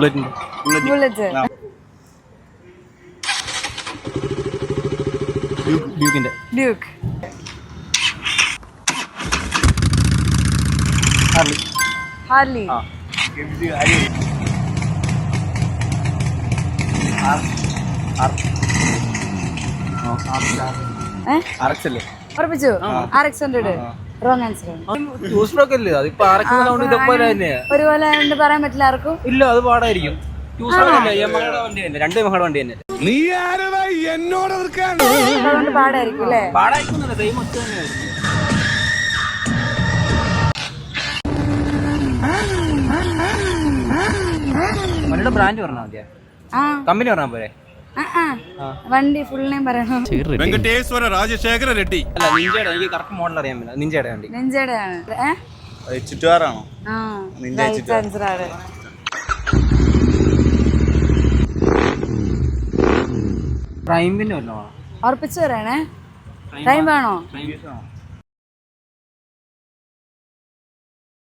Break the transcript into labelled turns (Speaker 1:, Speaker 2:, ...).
Speaker 1: bullet Duke Harley ഉറപ്പിച്ചു RX-100 wrong answer ഒരുപോലെ പറയാൻ പറ്റില്ല ആർക്കും
Speaker 2: ഇല്ല അത് പാടായിരിക്കും രണ്ട് മകളുടെ വണ്ടി തന്നെ
Speaker 1: അതുകൊണ്ട് പാടായിരിക്കും അല്ലേ
Speaker 2: വണ്ടിയുടെ ബ്രാൻഡ് പറഞ്ഞാൽ മതിയാ കമ്പനി പറഞ്ഞാൽ പോരെ
Speaker 1: വണ്ടി ഫുൾ നെയിം പറയണം
Speaker 3: വെങ്കടേശ്വര രാജശേഖര റെഡ്ഡി
Speaker 2: അല്ല നിഞ്ചയുടെ എനിക്ക് കറക്റ്റ് മോഡൽ അറിയാൻ പറ്റില്ല നിഞ്ചയുടെ വണ്ടി
Speaker 1: നെഞ്ചയുടെ ആണ്
Speaker 3: ചുറ്റുകാരാണോ
Speaker 1: ആൻസർ ആണ്
Speaker 2: പ്രൈമിന് വല്ലോ
Speaker 1: ഉറപ്പിച്ചു പറയണേ ടൈം വേണോ